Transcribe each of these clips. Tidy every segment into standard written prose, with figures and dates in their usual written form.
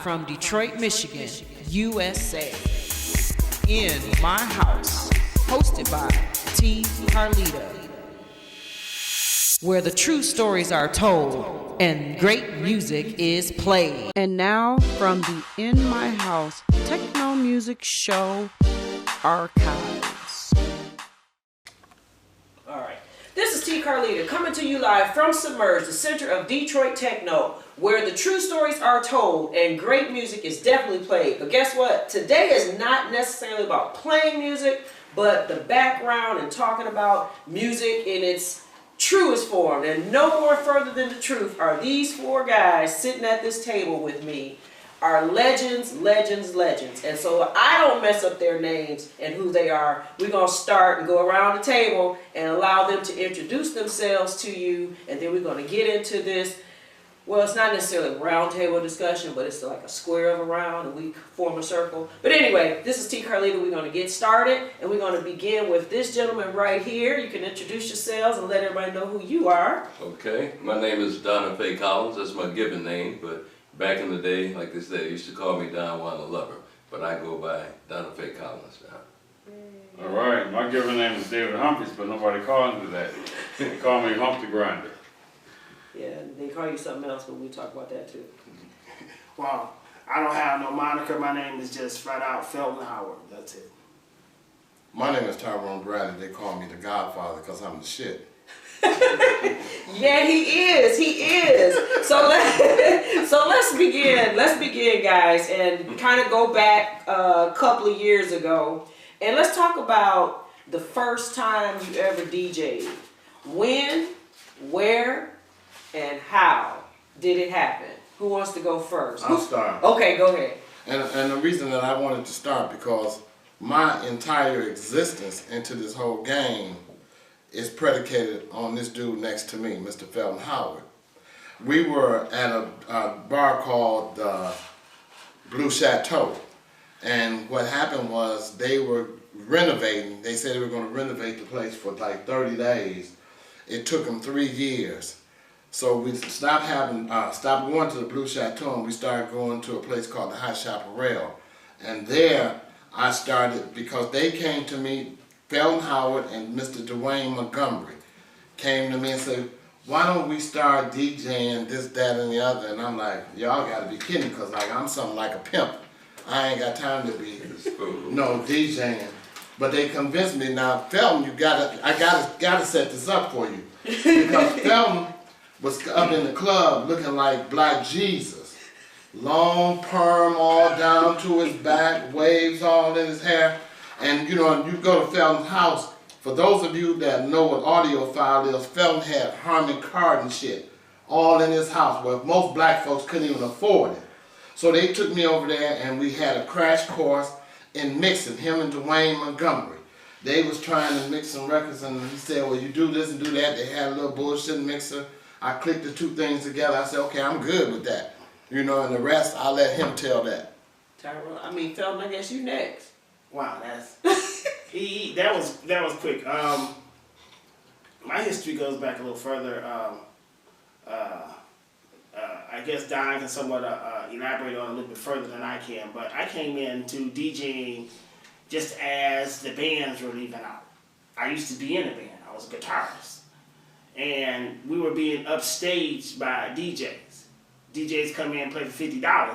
from Detroit, Michigan, USA. In My House, hosted by Carlita, where the true stories are told and great music is played. And now from the In My House Techno Music Show archives. Alright, this is Carlita coming to you live from Submerge, the center of Detroit Techno, where the true stories are told and great music is definitely played. But guess what? Today is not necessarily about playing music, but the background and talking about music in its truest form. And no more further than the truth are these four guys sitting at this table with me are legends. And so I don't mess up their names and who they are. We're going to start and go around the table and allow them to introduce themselves to you, and then we're going to get into this. Well, it's not necessarily a round table discussion, but it's like a square of a round, and we form a circle. But anyway, this is Carlita. We're going to get started, and we're going to begin with this gentleman right here. You can introduce yourselves and let everybody know who you are. Okay, my name is Donafay Collins. That's my given name, but back in the day, like they said, they used to call me Don Juan the Lover, but I go by Donafay Collins now. All right, my given name is David Humphreys, but nobody calls me that. They call me Hump the Grinder. Yeah, they call you something else, but we'll talk about that too. Well, I don't have no moniker. My name is just flat out Felton Howard. That's it. My name is Tyrone. They call me the Godfather because I'm the shit. Yeah, he is. So let's begin. Let's begin, guys, and kind of go back a couple of years ago, and let's talk about the first time you ever DJ'd. When, where, and how did it happen? Who wants to go first? I'll start. Okay, go ahead. And the reason that I wanted to start because my entire existence into this whole game is predicated on this dude next to me, Mr. Felton Howard. We were at a bar called Blue Chateau, and what happened was they were renovating. They said they were going to renovate the place for like 30 days. It took them 3 years. So we stopped going to the Blue Chateau, and we started going to a place called the Hot Chaparral. And there I started, because they came to me, Felton Howard and Mr. Dwayne Montgomery came to me and said, why don't we start DJing this, that, and the other? And I'm like, y'all gotta be kidding, because like, I'm something like a pimp. I ain't got time to be DJing. But they convinced me, now Felton, I gotta set this up for you. Because Felton was up in the club looking like Black Jesus. Long perm all down to his back, waves all in his hair. And you know, you go to Felton's house, for those of you that know what audiophile is, Felton had Harman Kardon shit all in his house, where most black folks couldn't even afford it. So they took me over there and we had a crash course in mixing, him and Dwayne Montgomery. They was trying to mix some records, and he said, well, you do this and do that. They had a little bullshit mixer. I clicked the two things together. I said, okay, I'm good with that. You know, and the rest, I'll let him tell that. Tyrone, Felton, I guess you next. Wow, that was quick. My history goes back a little further. I guess Don can somewhat elaborate on it a little bit further than I can. But I came into DJing just as the bands were leaving out. I used to be in a band. I was a guitarist. And we were being upstaged by DJs. DJs come in and play for $50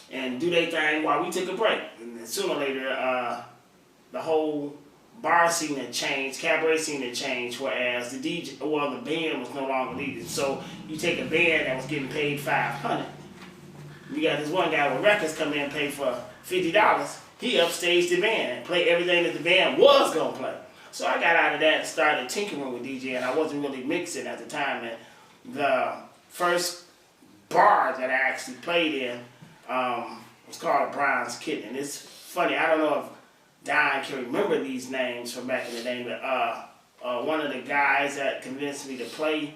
and do their thing while we took a break. And then sooner or later, the whole bar scene had changed, cabaret scene had changed, whereas the band was no longer needed. So you take a band that was getting paid $500. You got this one guy with records come in and pay for $50. He upstaged the band and played everything that the band was gonna play. So I got out of that and started tinkering with DJing. I wasn't really mixing at the time. And the first bar that I actually played in was called Brian's Kitten. And it's funny, I don't know if Don can remember these names from back in the day, but one of the guys that convinced me to play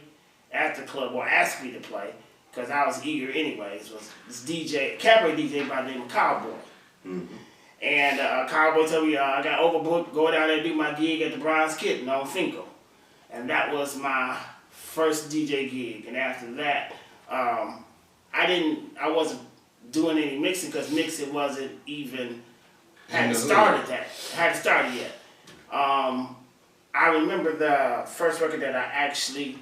at the club, or asked me to play, because I was eager anyways, was this DJ, cabaret DJ by the name of Cowboy. Mm-hmm. And Cowboy told me I got overbooked, go down there and do my gig at the Brian's Kitten on Finkel. And that was my first DJ gig. And after that, I wasn't doing any mixing because mixing wasn't even hadn't Mm-hmm. started yet. I remember the first record that I actually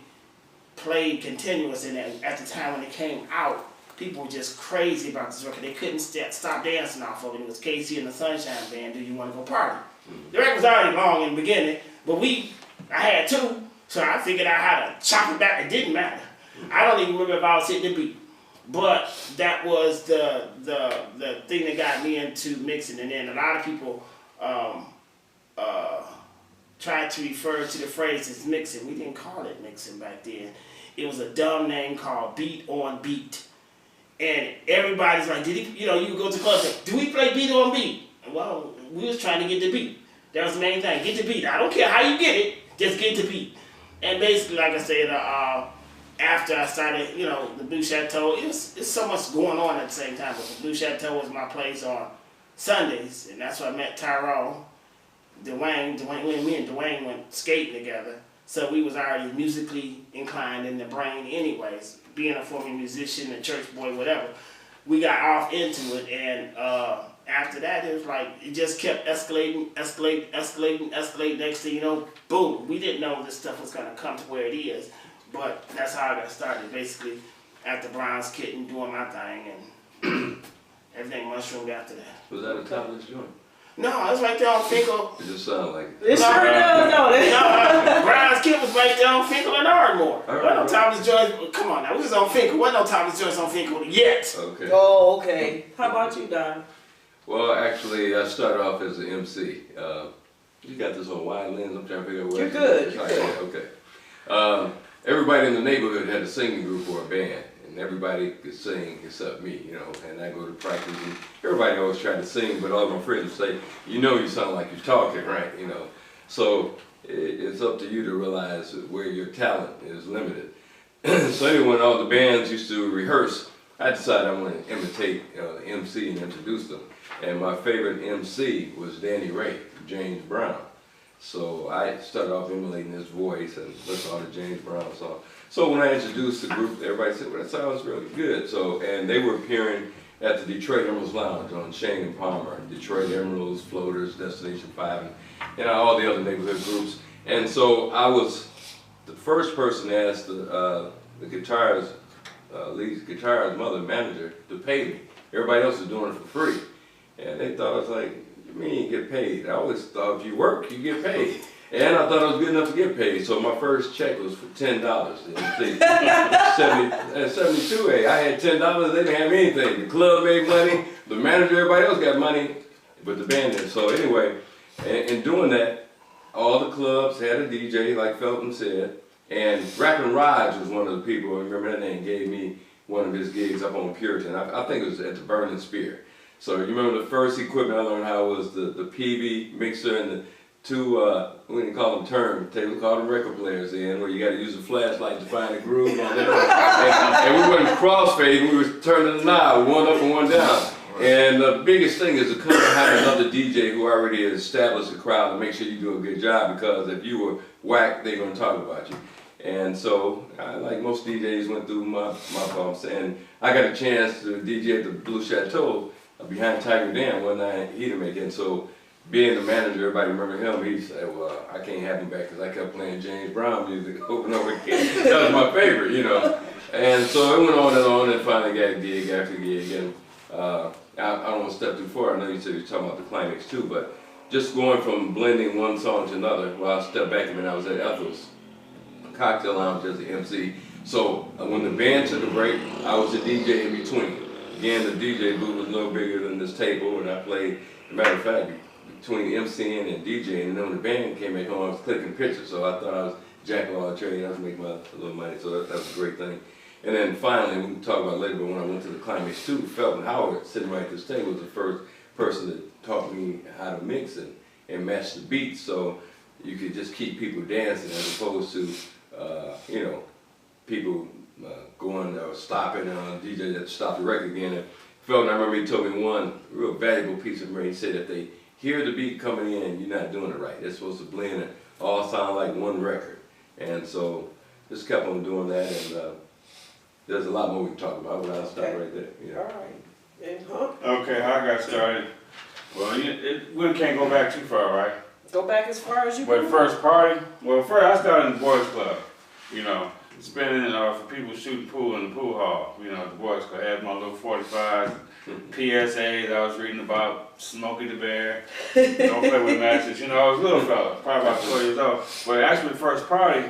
played continuous, and at the time when it came out, people were just crazy about this record. They couldn't stop dancing off of it. It was Casey and the Sunshine Band, Do You Want to Go Party? The record was already long in the beginning, but I had two, so I figured out how to chop it back. It didn't matter. I don't even remember if I was hitting the beat. But that was the thing that got me into mixing. And then a lot of people tried to refer to the phrase as mixing. We didn't call it mixing back then. It was a dumb name called beat on beat. And everybody's like, you go to clubs and say, do we play beat on beat? Well, we was trying to get the beat. That was the main thing, get the beat. I don't care how you get it, just get the beat. And basically, like I said, after I started, the Blue Chateau, it's so much going on at the same time. But the Blue Chateau was my place on Sundays, and that's where I met Tyrone, me and Dwayne went skating together. So we was already musically inclined in the brain anyways. Being a former musician, a church boy, whatever. We got off into it, and after that, it was like, it just kept escalating. Next thing you know, boom. We didn't know this stuff was going to come to where it is. But that's how I got started, basically, after Brown's Kitten, doing my thing, and everything mushroomed after that. Was that a topless joint? No, it was right there on Finkel. It just sounded like It sure does, don't it? No, Brown's Kitten was right there on Finkel and Ardmore. All right, Wasn't no Thomas Joyce, come on now, we was on Finkel. Wasn't no Thomas Joyce on Finkel yet. Okay. Oh, okay. How about you, Don? Well, actually, I started off as an MC. You got this on wide lens. I'm trying to figure out where You're good. You're good. Okay. Everybody in the neighborhood had a singing group or a band, and everybody could sing except me, and I go to practice, and everybody always tried to sing, but all my friends would say, you sound like you're talking, right, So it's up to you to realize where your talent is limited. So anyway, when all the bands used to rehearse, I decided I wanted to imitate the MC and introduce them. And my favorite MC was Danny Ray, James Brown. So I started off emulating his voice and listened to the James Brown song. So when I introduced the group, everybody said, well, that sounds really good. So, and they were appearing at the Detroit Emeralds Lounge on Shane and Palmer, Detroit Emeralds, Floaters, Destination 5, and all the other neighborhood groups. And so I was the first person to ask the guitar's lead guitar's mother manager to pay me. Everybody else was doing it for free. And they thought I was like, you mean you get paid? I always thought if you work, you get paid. And I thought I was good enough to get paid. So my first check was for $10. At 72, I had $10, they didn't have anything. The club made money, the manager, everybody else got money, but the band didn't. So anyway, in doing that, all the clubs had a DJ, like Felton said, and Rappin' Raj was one of the people, I remember that name, gave me one of his gigs up on Puritan. I think it was at the Burning Spear. So you remember the first equipment I learned how was the PV mixer and the two, we didn't call them terms, they would call them record players in, where you got to use a flashlight to find a groove on it. And we wasn't crossfading, we was turning the knob, one up and one down. And the biggest thing is to come behind another DJ who already has established the crowd and make sure you do a good job, because if you were whack, they're going to talk about you. And so, like most DJs went through my bumps, and I got a chance to DJ at the Blue Chateau behind Tiger Dam one night, he didn't make it. And so, being the manager, everybody remember him, he said, well, I can't have him back because I kept playing James Brown music over and over again. That was my favorite, And so it went on, and finally got gig after gig. And I don't want to step too far. I know you said you're talking about the climax too, but just going from blending one song to another, well, I stepped back and I was at Ethel's Cocktail Lounge as the MC. So when the band took a break, I was the DJ in between. Again, the DJ booth was a little bigger than this table, and I played, as a matter of fact, between MCing and DJing, and then when the band came back home, I was clicking pictures, so I thought I was jack of all trades, I was making a little money, so that was a great thing. And then finally, we can talk about it later, but when I went to the Climax 2, Felton Howard, sitting right at this table, was the first person that taught me how to mix and match the beats, so you could just keep people dancing as opposed to, people going or stopping, DJ had to stop the record again. And Felton, I remember he told me one real valuable piece of advice. He said, if they hear the beat coming in, you're not doing it right. They're supposed to blend and all sound like one record. And so just kept on doing that, and there's a lot more we can talk about, but I'll stop right there. All right. And Hump? Okay, how I got started. Well, we can't go back too far, right? Go back as far as you But can. first party, well, first I started in the boys club, you know, spending for people shooting pool in the pool hall, you know, the boys club. I had my little 45 PSAs I was reading about, Smokey the Bear, don't play with matches, you know, I was a little fella, probably about 12 years old. But actually the first party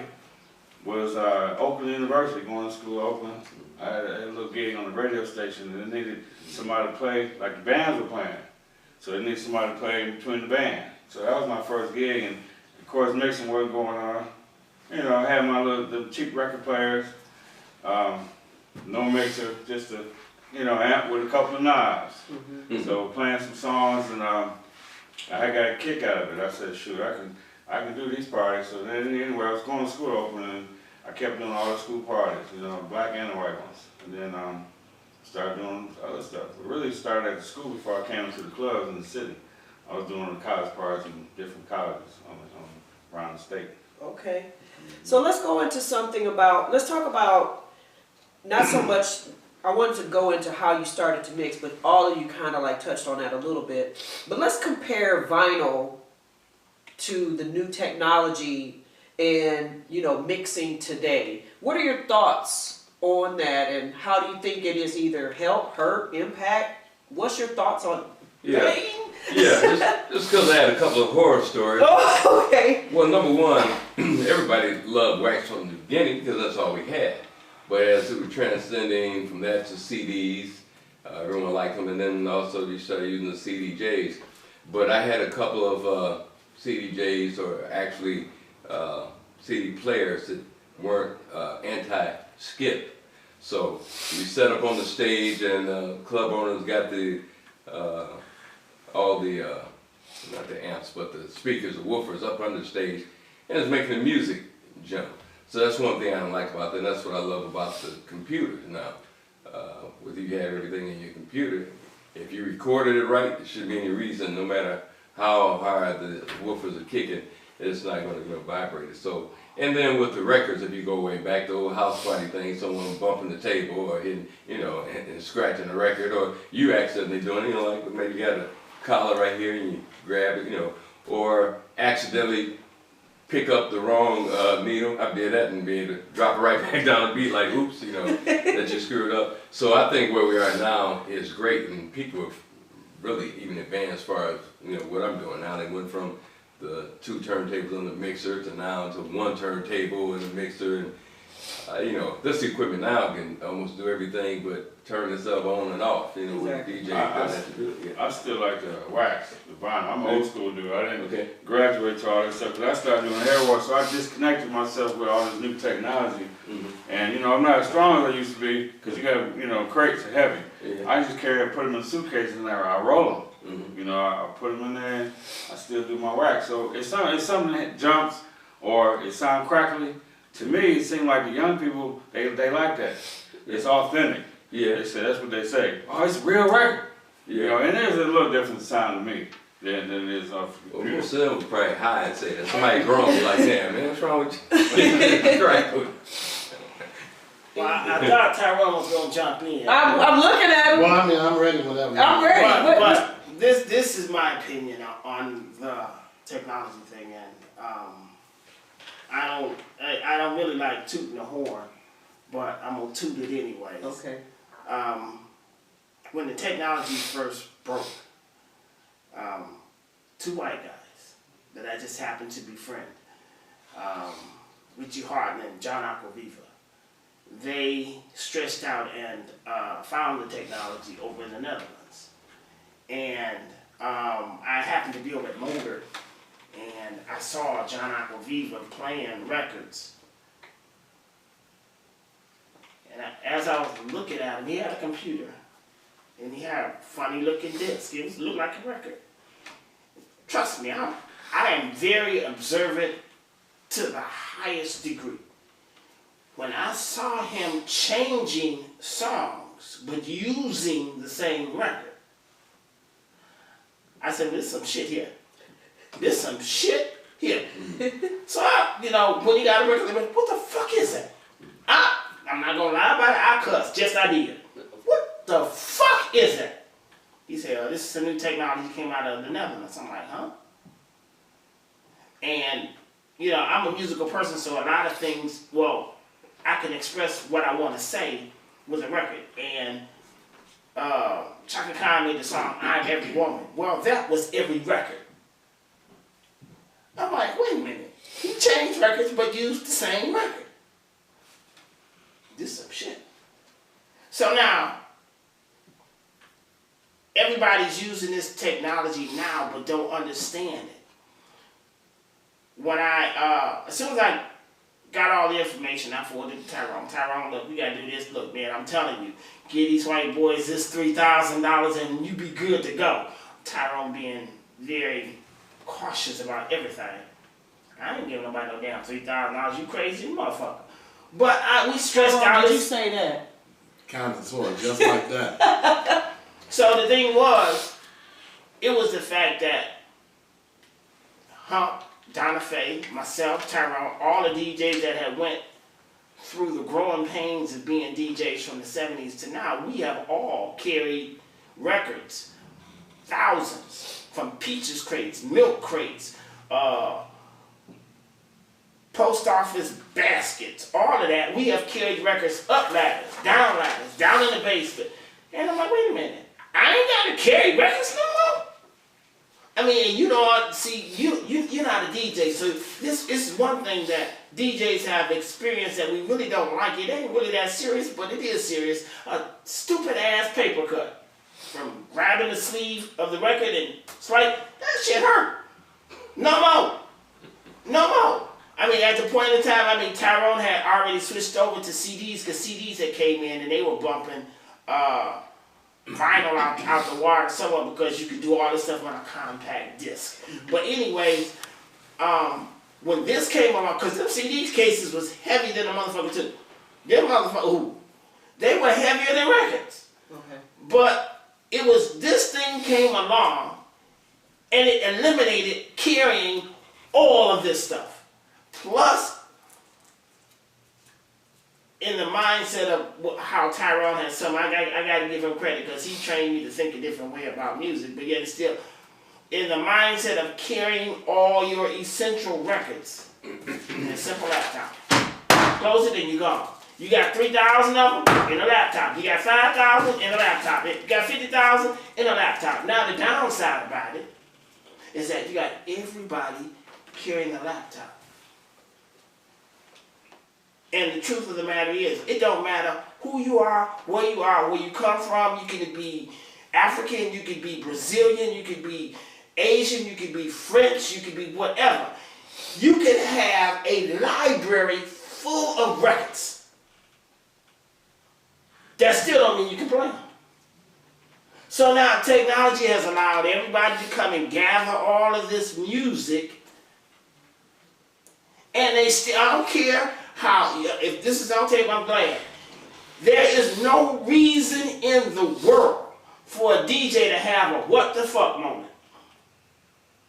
was Oakland University, going to school at Oakland. I had a little gig on the radio station and they needed somebody to play, like the bands were playing. So they needed somebody to play in between the band. So that was my first gig, and of course mixing wasn't going on. You know, I had my the cheap record players, no mixer, just a, you know, amp with a couple of knobs. So playing some songs, and I got a kick out of it. I said, shoot, I can do these parties. So then anyway, I was going to school open, and I kept doing all the school parties, you know, black and the white ones. And then started doing other stuff. It really started at the school before I came into the clubs in the city. I was doing the college parties in different colleges around the state. Okay. So let's go into something about, let's talk about, not so much, I wanted to go into how you started to mix, but all of you kind of like touched on that a little bit. But let's compare vinyl to the new technology and, you know, mixing today. What are your thoughts on that, and how do you think it is either help, hurt, impact? What's your thoughts on Yeah, just because I had a couple of horror stories. Oh, okay. Well, number one, everybody loved wax from the beginning because that's all we had. But as we were transcending from that to CDs, everyone liked them, and then also you started using the CDJs. But I had a couple of CDJs, or actually CD players that weren't anti-skip. So we set up on the stage, and club owners got the all the not the amps, but the speakers, the woofers up under the stage, and it's making the music jump. So that's one thing I don't like about that, and that's what I love about the computers now. With you have everything in your computer, if you recorded it right, there shouldn't be any reason, no matter how hard the woofers are kicking, it's not going to vibrate it. So, and then with the records, if you go way back, the old house party thing, someone bumping the table or hitting, you know, and scratching the record, or you accidentally doing it, you know, like maybe you got a collar right here and you grab it, you know, or accidentally pick up the wrong needle. I did that and be able to drop it right back down the beat like, oops, you know, that you screwed up. So I think where we are now is great, and people have really even advanced as far as, you know, what I'm doing now. They went from the 2 turntables on the mixer to now to 1 turntable in the mixer, and you know, this equipment now can almost do everything but turn itself on and off. You know, Exactly. with the DJ doesn't have to do it. Yeah. I still like the wax, the vinyl. I'm an old school dude. I didn't Okay. graduate to all that stuff, because I started doing hair work, so I disconnected myself with all this new technology. And you know, I'm not as strong as I used to be, because you got, you know, crates are heavy. Yeah. I just carry, put them in suitcases and I roll them. You know, I put them in there, and I still do my wax. So it's something that jumps or it sounds crackly. To me, it seems like the young people, they like that. It's authentic. Yeah. They say, that's what they say. Oh, it's a real record. Yeah. You know, and there's a little different sound to me than it is off the Well, computer. most of them would probably high and say that. Somebody grown be like, damn, man, what's wrong with you? Right. Well, I thought Tyrone was going to jump in. I'm looking at him. Well, I mean, I'm ready whenever. I'm ready. But this is my opinion on the technology thing, and I don't really like tooting the horn, but I'm gonna toot it anyways. Okay. When the technology first broke, 2 white guys that I just happened to befriend, Richie Harden and John Aquaviva, they stretched out and found the technology over in the Netherlands. And I happened to be over at Mogert, and I saw John Aquaviva playing records. And as I was looking at him, he had a computer, and he had a funny looking disc. It looked like a record. Trust me, I am very observant to the highest degree. When I saw him changing songs, but using the same record, I said, there's some shit here. There's some shit here. So you know, when you got a record, what the fuck is that? I'm not gonna lie about it, I cussed, just I did. What the fuck is that? He said, oh, this is a new technology that came out of the Netherlands. I'm like, huh? And, you know, I'm a musical person, so a lot of things, well, I can express what I want to say with a record. And Chaka Khan made the song, I'm Every Woman. Well, that was every record. I'm like, wait a minute. He changed records but used the same record. This is some shit. So now, everybody's using this technology now but don't understand it. When as soon as I got all the information, I forwarded to Tyrone. Tyrone, look, we gotta do this. Look, man, I'm telling you, give these white boys this $3,000 and you be good to go. Tyrone being very cautious about everything. I ain't giving nobody no damn $3,000. You crazy motherfucker. But we stressed out. Did you say that? Kind of, sort of, just like that. So the thing was, it was the fact that Hump, Donafay, myself, Tyrone, all the DJs that had went through the growing pains of being DJs from the 70s to now, we have all carried records, thousands, from peaches crates, milk crates, post office baskets, all of that. We have carried records up ladders, down in the basement. And I'm like, wait a minute, I ain't got to carry records no more? I mean, you know, see, you're not a DJ, so this is one thing that DJs have experienced that we really don't like. It ain't really that serious, but it is serious. A stupid ass paper cut from grabbing the sleeve of the record and swipe, that shit hurt. No more. No more. I mean, at the point in time, I mean, Tyrone had already switched over to CDs because CDs had came in and they were bumping vinyl out the water somewhat because you could do all this stuff on a compact disc. But anyways, when this came along, because them CD cases was heavy than a motherfucker too. Them motherfuckers, ooh, they were heavier than records. Okay. But it was, this thing came along and it eliminated carrying all of this stuff. Plus, in the mindset of how Tyrone has some, I got to give him credit because he trained me to think a different way about music, but yet still, in the mindset of carrying all your essential records in a simple laptop. Close it and you're gone. You got 3,000 of them in a laptop. You got 5,000 in a laptop. You got 50,000 in a laptop. Now the downside about it is that you got everybody carrying a laptop. And the truth of the matter is, it don't matter who you are, where you come from. You could be African, you could be Brazilian, you could be Asian, you could be French, you could be whatever. You can have a library full of records. That still don't mean you can play them. So now technology has allowed everybody to come and gather all of this music, and they still, I don't care how, if this is on tape, I'm glad. There is no reason in the world for a DJ to have a what the fuck moment.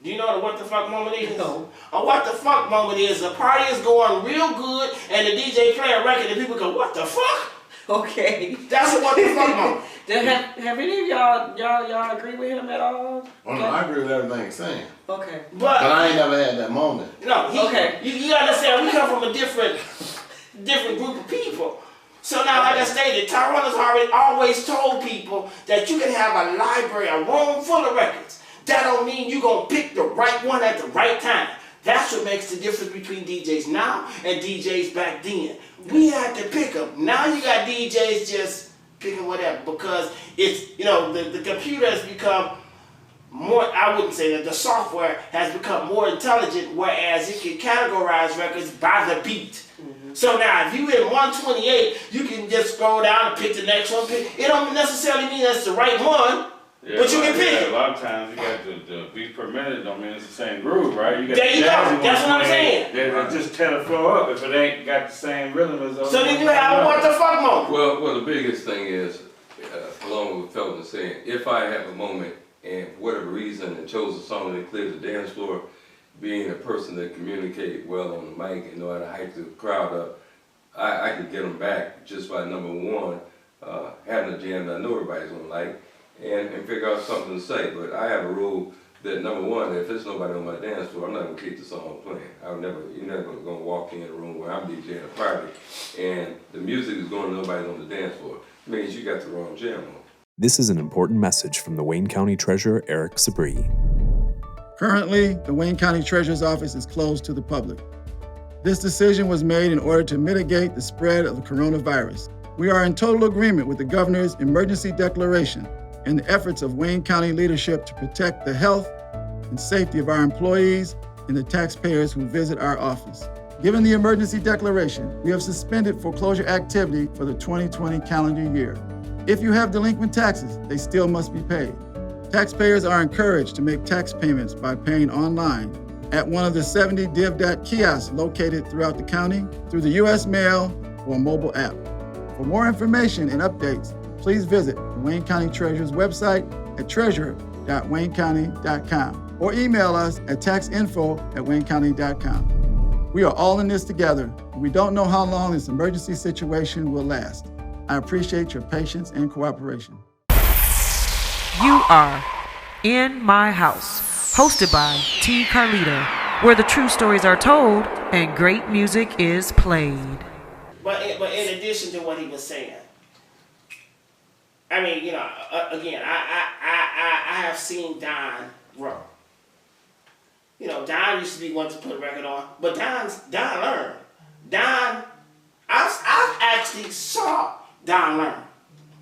Do you know what a what the fuck moment is? No. A what the fuck moment is the party is going real good and the DJ play a record and people go, what the fuck? Okay. That's a what the fuck moment. Have any of y'all agree with him at all? Well, no, I agree with everything he's saying. Okay. But I ain't never had that moment. No, okay. You understand, we come from a different group of people. So now, like I stated, Tyrone has always told people that you can have a library, a room full of records. That don't mean you're going to pick the right one at the right time. That's what makes the difference between DJs now and DJs back then. We had to pick them. Now you got DJs just picking whatever because it's, you know, the computer has become more, I wouldn't say that, the software has become more intelligent, whereas it can categorize records by the beat. So now, if you in 128, you can just scroll down and pick the next one. It don't necessarily mean that's the right one, yeah, but you can pick it. A lot of times you got the beats per minute don't mean it's the same groove, right? You got there you go. That's what I'm saying. They just tell the flow up if it ain't got the same rhythm as those. So then you have a what the fuck moment. Well, the biggest thing is, along with Felton saying, if I have a moment and for whatever reason and chose a song that clears the dance floor, being a person that communicate well on the mic and know how to hype the crowd up, I could get them back just by number one, having a jam that I know everybody's gonna like, and figure out something to say. But I have a rule that number one, if there's nobody on my dance floor, I'm not gonna keep the song playing. You're never gonna walk in a room where I'm DJing a party and the music is going, nobody's on the dance floor. It means you got the wrong jam on. This is an important message from the Wayne County Treasurer, Eric Sabri. Currently, the Wayne County Treasurer's Office is closed to the public. This decision was made in order to mitigate the spread of the coronavirus. We are in total agreement with the Governor's emergency declaration and the efforts of Wayne County leadership to protect the health and safety of our employees and the taxpayers who visit our office. Given the emergency declaration, we have suspended foreclosure activity for the 2020 calendar year. If you have delinquent taxes, they still must be paid. Taxpayers are encouraged to make tax payments by paying online at one of the 70 DivDot kiosks located throughout the county, through the U.S. mail, or mobile app. For more information and updates, please visit the Wayne County Treasurer's website at treasurer.waynecounty.com or email us at taxinfo@waynecounty.com. We are all in this together, and we don't know how long this emergency situation will last. I appreciate your patience and cooperation. You are In My House, hosted by T. Carlita, where the true stories are told and great music is played. But in addition to what he was saying, I mean, again, I have seen Don grow. Don used to be one to put a record on, but Don learned. I actually saw Don learn.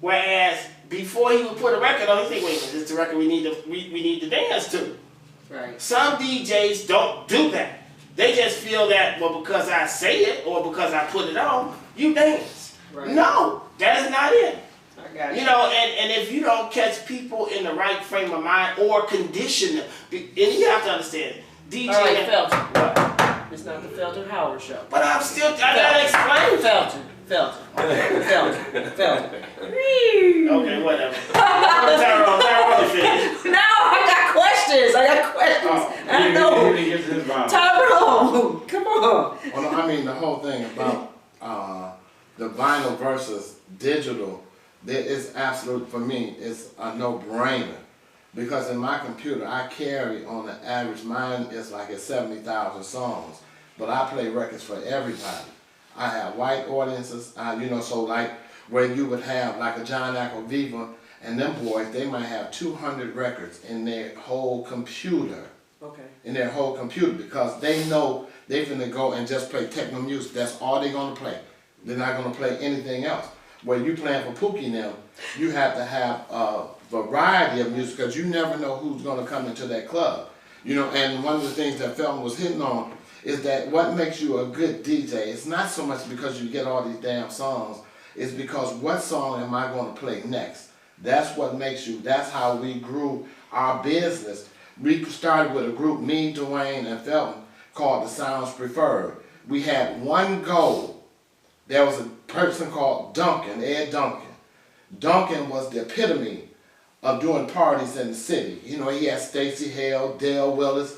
Whereas before he would put a record on, you think, wait a minute, this is the record we need to dance to. Right. Some DJs don't do that. They just feel that, well, because I say it or because I put it on, you dance. Right. No, that is not it. I got you. And if you don't catch people in the right frame of mind or condition them, and you have to understand, DJ. All right, Felton. What? It's not the Felton Howard show. But I gotta explain. Felton. Okay, whatever. Tyrone, finish. No, I got questions. I know. Tyrone, come on. Well, I mean, the whole thing about the vinyl versus digital, it's absolute, for me, it's a no-brainer. Because in my computer, I carry on the average, mine is like at 70,000 songs, but I play records for everybody. I have white audiences, so like where you would have like a John Viva and them boys, they might have 200 records in their whole computer. Okay. In their whole computer, because they know they're finna go and just play techno music. That's all they're gonna play. They're not gonna play anything else. Where you playing for Pookie now, you have to have a variety of music because you never know who's gonna come into that club. And one of the things that Felton was hitting on is that what makes you a good DJ, it's not so much because you get all these damn songs, it's because what song am I gonna play next? That's what makes you, that's how we grew our business. We started with a group, me, Dwayne, and Felton, called The Sounds Preferred. We had one goal. There was a person called Duncan, Ed Duncan. Duncan was the epitome of doing parties in the city. He had Stacey Hale, Dale Willis,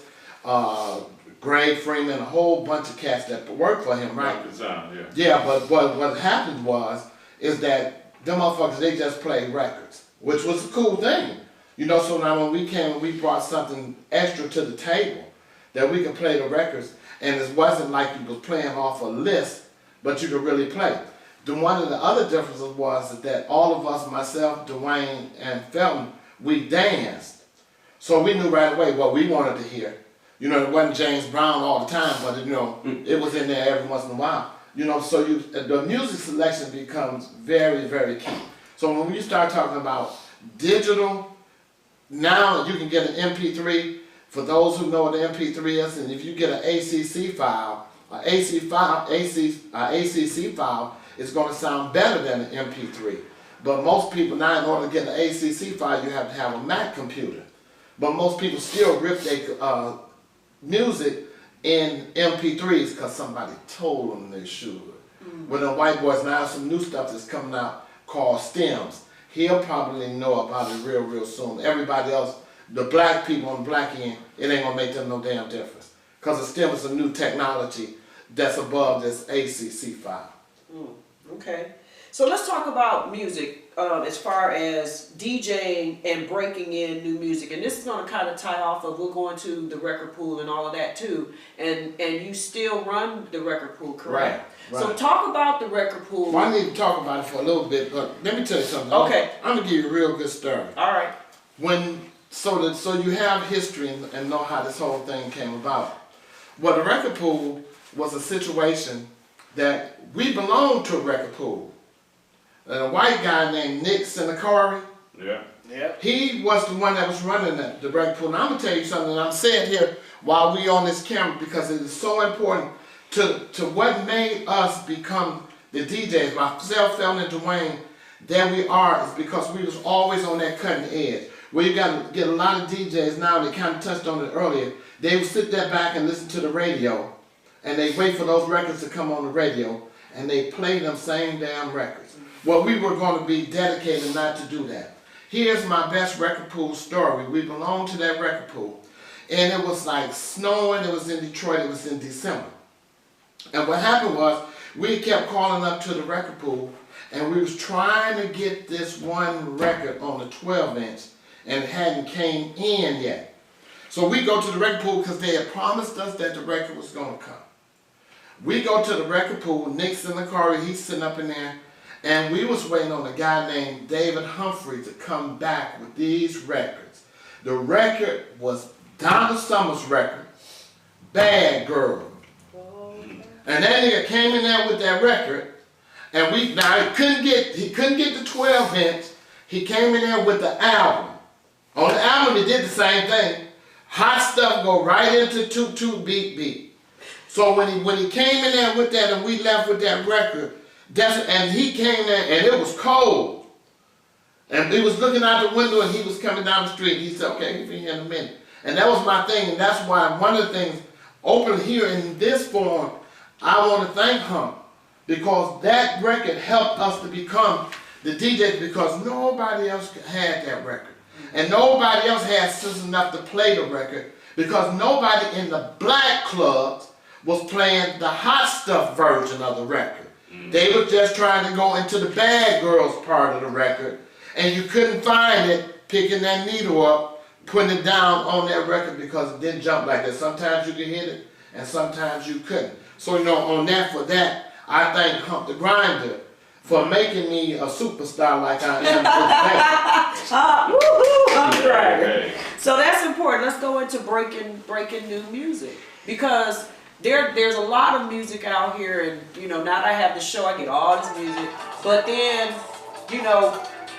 Greg Freeman, a whole bunch of cats that worked for him, right? Yeah, but what happened is that them motherfuckers, they just played records, which was a cool thing. So now when we came, we brought something extra to the table that we could play the records, and it wasn't like you was playing off a list, but you could really play. One of the other differences was that all of us, myself, Dwayne, and Felton, we danced. So we knew right away what we wanted to hear. It wasn't James Brown all the time, but it was in there every once in a while. So the music selection becomes very, very key. So when you start talking about digital, now you can get an MP3. For those who know what an MP3 is, and if you get an ACC file, ACC file is going to sound better than an MP3. But most people now, in order to get an ACC file, you have to have a Mac computer. But most people still rip their music in MP3s because somebody told them they should. When the white boys, now some new stuff that's coming out called stems. He'll probably know about it real soon. Everybody else, the black people on the black end, it ain't gonna make them no damn difference. Because a stem is a new technology that's above this ACC file. Okay. So let's talk about music as far as DJing and breaking in new music. And this is going to kind of tie off of we're going to the record pool and all of that too. And you still run the record pool, correct? Right. So talk about the record pool. Well, I need to talk about it for a little bit, but let me tell you something. Okay. I'm going to give you a real good story. All right. So you have history and know how this whole thing came about. Well, the record pool was a situation that we belonged to a record pool. And a white guy named Nick Senakari, he was the one that was running the record pool. And I'm going to tell you something, and I'm saying here while we on this camera because it is so important to what made us become the DJs. Myself, Felton, and Dwayne, there we are, is because we was always on that cutting edge. Where you got to get a lot of DJs now, they kind of touched on it earlier, they would sit there back and listen to the radio, and they wait for those records to come on the radio, and they play them same damn records. Well, we were going to be dedicated not to do that. Here's my best record pool story. We belonged to that record pool, and it was like snowing. It was in Detroit. It was in December. And what happened was, we kept calling up to the record pool, and we was trying to get this one record on the 12-inch, and it hadn't came in yet. So we go to the record pool because they had promised us that the record was going to come. We go to the record pool, Nick's in the car, he's sitting up in there, and we was waiting on a guy named David Humphrey to come back with these records. The record was Donna Summer's record, Bad Girl. And that nigga came in there with that record, and he couldn't get the 12-inch, he came in there with the album. On the album, he did the same thing. Hot Stuff go right into 2-2 beat. So when he came in there with that and we left with that record, and he came there and it was cold. And he was looking out the window and he was coming down the street. He said, okay, he'll be here in a minute. And that was my thing, and that's why one of the things, open here in this form, I want to thank Hump. Because that record helped us to become the DJs because nobody else had that record. And nobody else had sense enough to play the record because nobody in the black clubs was playing the Hot Stuff version of the record. They were just trying to go into the Bad Girls part of the record, and you couldn't find it picking that needle up, putting it down on that record because it didn't jump like that. Sometimes you could hit it, and sometimes you couldn't. So, for that, I thank Hump the Grinder for making me a superstar like I am today. So that's important. Let's go into breaking new music because there's a lot of music out here, and now that I have the show, I get all this music. But then,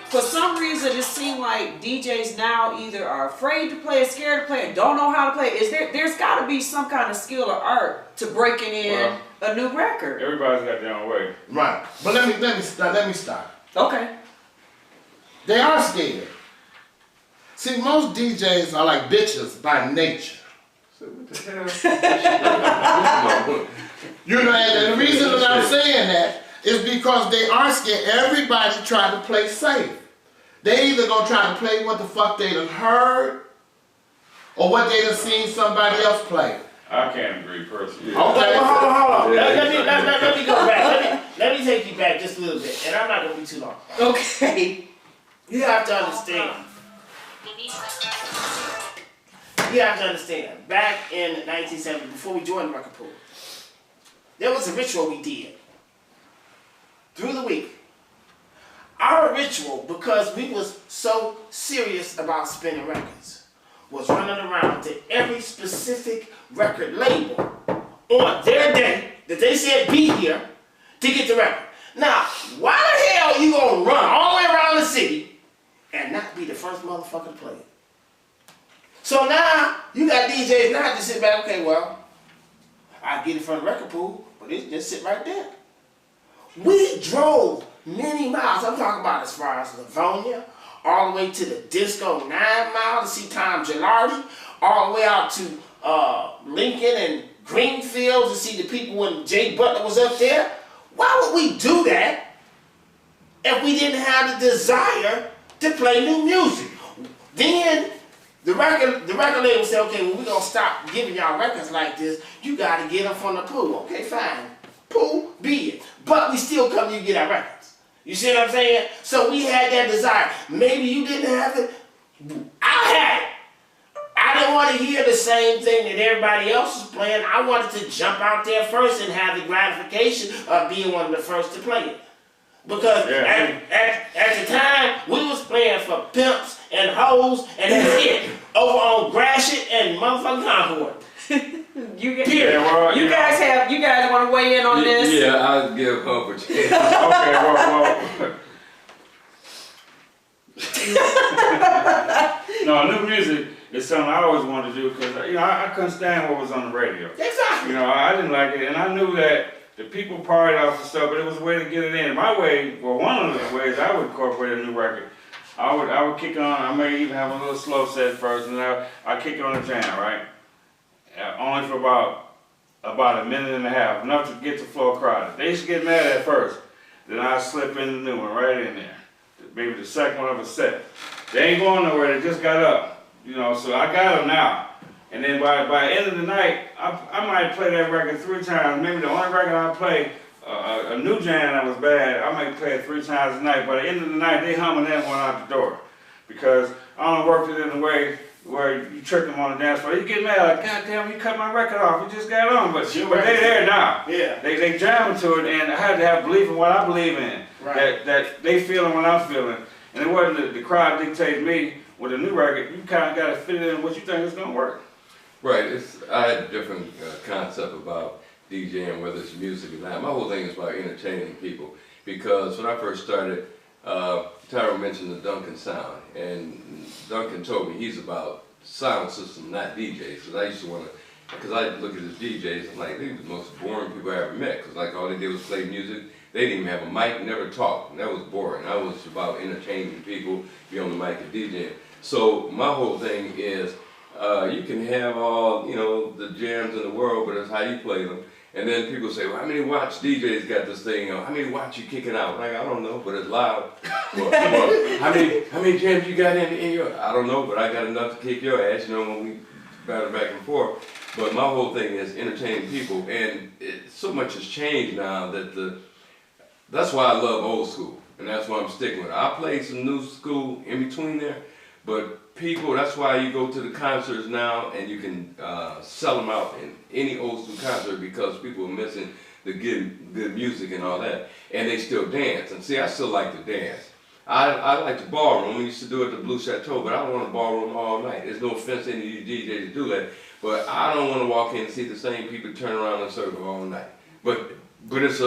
for some reason, it seems like DJs now either are afraid to play, scared to play, and don't know how to play. There's got to be some kind of skill or art to breaking in a new record. Everybody's got their own way. Right. But let me start. Okay. They are scared. See, most DJs are like bitches by nature. So what the hell? And the reason that I'm saying that is because they are scared. Everybody try to play safe. They either gonna try to play what the fuck they done heard or what they done seen somebody else play. I can't agree personally. Okay. Hold on. Let me go back. Let me take you back just a little bit, and I'm not gonna be too long. Okay. You have to understand. Back in 1970, before we joined the record pool, there was a ritual we did through the week. Our ritual, because we was so serious about spinning records, was running around to every specific record label on their day that they said be here to get the record. Now, why the hell you gonna run all the way around the city and not be the first motherfucker to play it? So now, you got DJs now to sit back, okay, well, I get it from the record pool, but it just sit right there. We drove many miles, I'm talking about as far as Livonia, all the way to the Disco 9 Mile to see Tom Gilardi, all the way out to Lincoln and Greenfield to see the people when Jay Butler was up there. Why would we do that if we didn't have the desire to play new music? Then the record label said, okay, well, we're going to stop giving y'all records like this. You got to get them from the pool. Okay, fine. Pool, be it. But we still come to you get our records. You see what I'm saying? So we had that desire. Maybe you didn't have it. I had it. I didn't want to hear the same thing that everybody else was playing. I wanted to jump out there first and have the gratification of being one of the first to play it. Because at the time, we was playing for pimps and hoes and that's it. Over on Gratiot and motherfucking Concord. You guys want to weigh in on this? Yeah, I'll give Hump a chance. Okay, No, new music is something I always wanted to do because I couldn't stand what was on the radio. Exactly. I didn't like it, and I knew that the people partied off the stuff, but it was a way to get it in. My way, well, one of the ways I would incorporate a new record, I would kick on. I may even have a little slow set first, and I kick on a jam, right? Only for about a minute and a half, enough to get the floor crowded. They used to get mad at first. Then I slip in the new one right in there. Maybe the second one of a set. They ain't going nowhere, they just got up. So I got them now. And then by the end of the night, I might play that record 3 times. Maybe the only record I play, a new jam that was bad, I might play it 3 times a night. By the end of the night, they humming that one out the door. Because I don't work it in a way where you trick them on the dance floor. You get mad like, God damn, you cut my record off. You just got on. But they there now. Yeah. They jamming to it, and I had to have belief in what I believe in. Right. That they feeling what I'm feeling. And it wasn't the crowd dictating me. With a new record, you kind of got to fit in what you think is going to work. Right. I had a different concept about DJing, whether it's music or not. My whole thing is about entertaining people. Because when I first started, Tyrone mentioned the Duncan sound. And Duncan told me he's about sound system, not DJs. Because I used to want to, because I look at the DJs, I'm like, these are the most boring people I ever met. Because like all they did was play music. They didn't even have a mic, never talked. And that was boring. I was about entertaining people, be on the mic and DJing. So my whole thing is, you can have all, the jams in the world, but it's how you play them. And then people say, well, how many watch DJs got this thing? Or how many watch you kicking out? Like, I don't know, but it's loud. Well, how many jams you got in your? I don't know, but I got enough to kick your ass. When we battle back and forth. But my whole thing is entertaining people, and so much has changed now that that's why I love old school, and that's why I'm sticking with it. I played some new school in between there. But people, that's why you go to the concerts now and you can sell them out in any old school concert because people are missing the good music and all that. And they still dance. And see, I still like to dance. I like the ballroom. We used to do it at the Blue Chateau, but I don't want a ballroom all night. There's no offense to any of you DJs to do that. But I don't want to walk in and see the same people turn around in a circle all night. But it's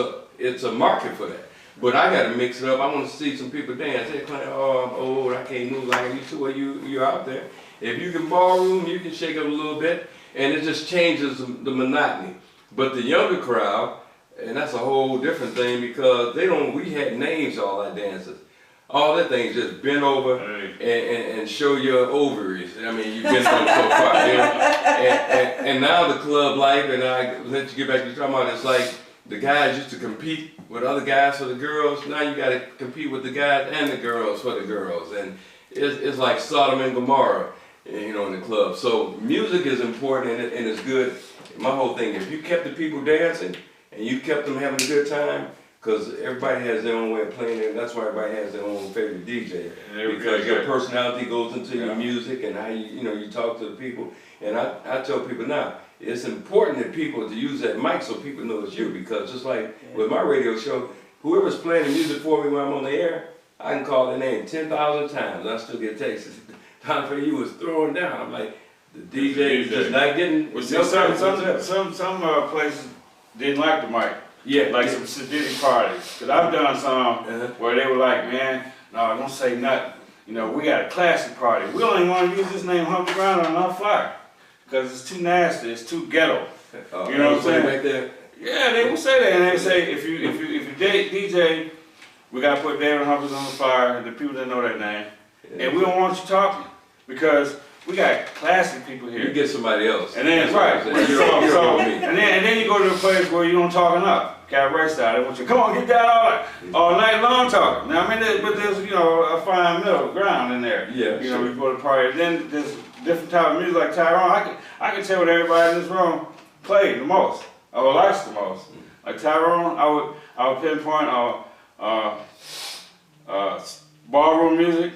a market for that. But I got to mix it up. I want to see some people dance. They're like, oh, I'm old, I can't move like I used to. Well, you're out there. If you can ballroom, you can shake up a little bit, and it just changes the monotony. But the younger crowd, and that's a whole different thing because we had names all our dancers. All that thing is just bend over and show your ovaries. I mean, you've been on so far. And now the club life, and I let you get back to the talking about, it's like the guys used to compete with other guys for the girls. Now you got to compete with the guys and the girls for the girls. And it's like Sodom and Gomorrah, in the club. So music is important and it's good. My whole thing, if you kept the people dancing and you kept them having a good time, because everybody has their own way of playing it, and that's why everybody has their own favorite DJ. Because your personality goes into your music and how you talk to the people. And I tell people now, it's important that people to use that mic so people know it's you, because just like with my radio show, whoever's playing the music for me when I'm on the air, I can call their name 10,000 times and I still get texts. Donafay, you was throwing down. I'm like, the DJ is just not getting. Well, some places didn't like the mic. Yeah, like some sadistic parties. Cause I've done some where they were like, man, no, don't say nothing. We got a classic party. We don't even want to use this name Hump around on our flyer. Because it's too nasty, it's too ghetto. You know what I'm saying? Right there. Yeah, they will say that, and they say if you DJ, we gotta put David Humphreys on the flyer, and the people that know that name, and we don't want you talking because we got classic people here. You get somebody else. And then and then you go to a place where you don't talk enough. Cabaret style, they want you come on, get down all night long talking. Now I mean, but there's a fine middle ground in there. Yeah. You go to the party, then there's different type of music like Tyrone. I can tell what everybody in this room played the most or likes the most. Like Tyrone, I would pinpoint ballroom music,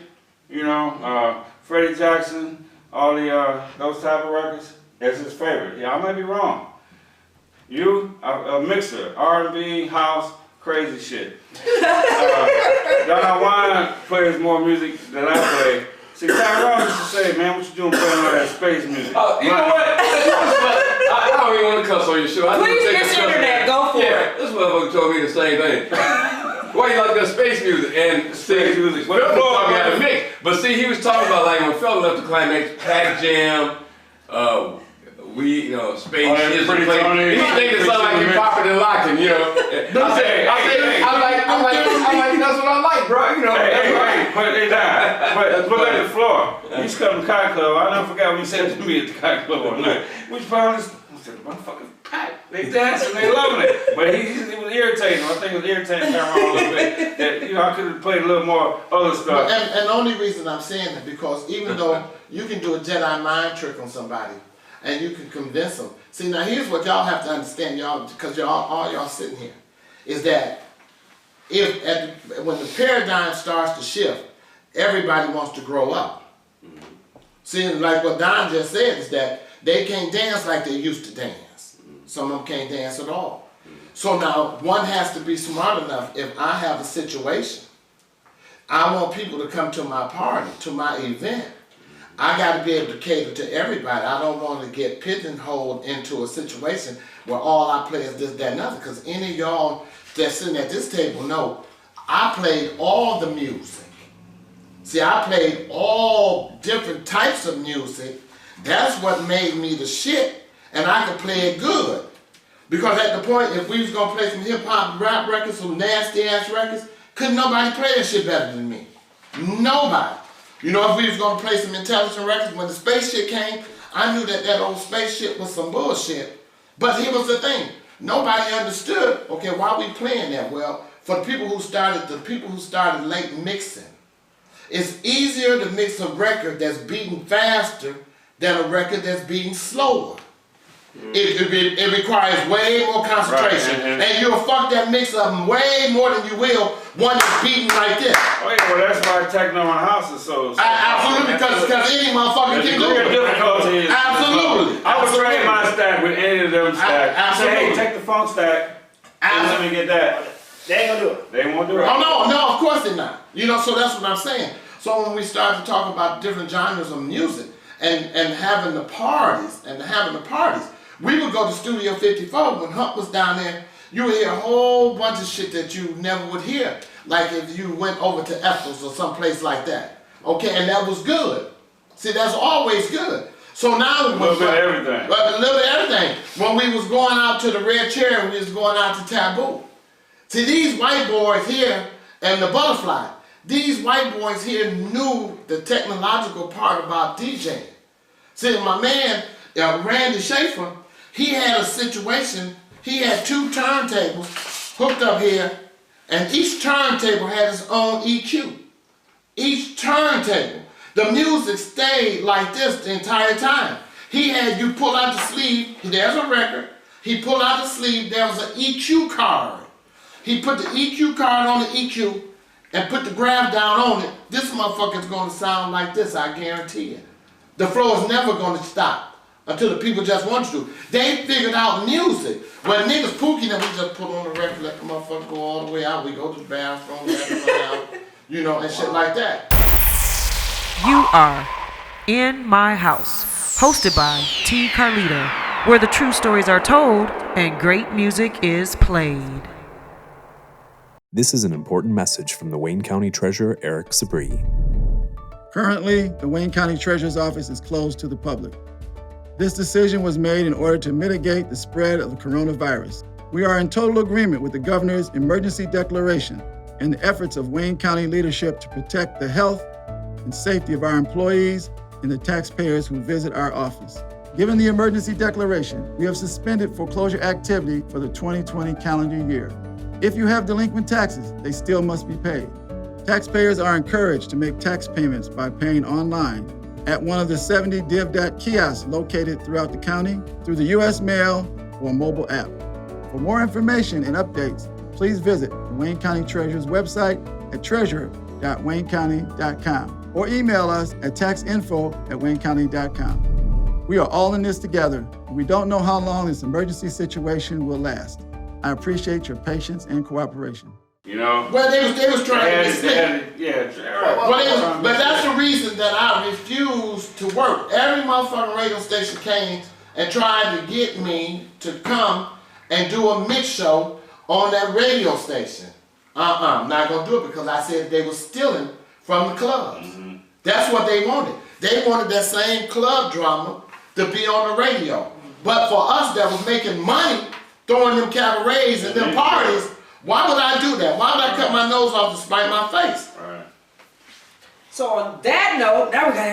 you know, Freddie Jackson, all the those type of records. That's his favorite. Yeah, I might be wrong. You, a mixer, R&B, house, crazy shit. Donafay plays more music than I play. See, Tyrone used to say, man, what you doing playing all that space music? You know what? I don't even want to cuss on your show. Please, it's internet, go for it. This motherfucker told me the same thing. Why you like that space music? And Space music. Felton taught me how to mix. But see, he was talking about like when Felton left the Climax, Pack Jam, spaceships. Pretty Tony. He thinking something like you popping and locking, you know. I'm like, that's what I like, bro. You know. Hey, put it down. But look at the floor. He used to come to the Cotton Club. I never forgot when he said to me at the Cotton Club one night, "Which found this?" I said, "The motherfucking pack. They dancing, they loving it." But he was irritating. I think it was irritating Tyrone a little bit. That I could have played a little more other stuff. And the only reason I'm saying that because even though you can do a Jedi mind trick on somebody and you can convince them. See, now here's what y'all have to understand, y'all, because all y'all sitting here, is that when the paradigm starts to shift, everybody wants to grow up. See, like what Don just said is that they can't dance like they used to dance. Some of them can't dance at all. So now one has to be smart enough. If I have a situation, I want people to come to my party, to my event. I got to be able to cater to everybody. I don't want to get pigeonholed into a situation where all I play is this, that, and other. Because any of y'all that's sitting at this table know I played all the music. See, I played all different types of music. That's what made me the shit. And I could play it good. Because at the point, if we was going to play some hip-hop rap records, some nasty-ass records, couldn't nobody play that shit better than me. Nobody. You know, if we was going to play some intelligent records, when the space shit came, I knew that old space shit was some bullshit. But here was the thing. Nobody understood, okay, why we playing that? Well, for the people who started late mixing, it's easier to mix a record that's beating faster than a record that's beating slower. It requires way more concentration, right, and you'll fuck that mix up way more than you will one that's beating like this. Oh yeah, well that's why Techno in the house is so. Absolutely, because any motherfucker can do it. Difficulty. Absolutely. I would trade my stack with any of them stacks. Absolutely. Say, hey, take the funk stack and let me get that. They ain't gonna do it. They won't do it. Oh no, of course they're not. You know, so that's what I'm saying. So when we start to talk about different genres of music and having the parties we would go to Studio 54 when Hump was down there. You would hear a whole bunch of shit that you never would hear. Like if you went over to Ethel's or someplace like that. Okay, and that was good. See, that's always good. So now a little bit of everything. A little bit of everything. When we was going out to the Red Cherry, we was going out to Taboo. See, these white boys here and the Butterfly, these white boys here knew the technological part about DJing. See, my man, Randy Schaefer, he had a situation, he had two turntables hooked up here, and each turntable had its own EQ. Each turntable. The music stayed like this the entire time. He had, you pull out the sleeve, there's a record, he pulled out the sleeve, there was an EQ card. He put the EQ card on the EQ and put the graph down on it. This motherfucker's gonna sound like this, I guarantee you. The flow is never gonna stop until the people just want you to. They figured out music. When niggas pookie, then we just put on the record, let the motherfucker go all the way out. We go to the bathroom, let it run out, you know, and shit like that. You are In My House, hosted by T. Carlita, where the true stories are told and great music is played. This is an important message from the Wayne County Treasurer, Eric Sabri. Currently, the Wayne County Treasurer's Office is closed to the public. This decision was made in order to mitigate the spread of the coronavirus. We are in total agreement with the governor's emergency declaration and the efforts of Wayne County leadership to protect the health and safety of our employees and the taxpayers who visit our office. Given the emergency declaration, we have suspended foreclosure activity for the 2020 calendar year. If you have delinquent taxes, they still must be paid. Taxpayers are encouraged to make tax payments by paying online at one of the 70 DivDat kiosks located throughout the county, through the U.S. mail or mobile app. For more information and updates, please visit the Wayne County Treasurer's website at treasurer.wco.gov. info@waynecounty.com or email us at taxinfo@waynecounty.com. We are all in this together, and we don't know how long this emergency situation will last. I appreciate your patience and cooperation. You know? Well, they was trying to dismiss. But that's the reason that I refused to work. Every motherfucking radio station came and tried to get me to come and do a mix show on that radio station. I'm not gonna do it because I said they were stealing from the clubs. That's what they wanted. They wanted that same club drama to be on the radio. But for us that was making money, throwing them cabarets and them parties, why would I do that? Why would I cut my nose off to spite my face? Right. So on that note, now we got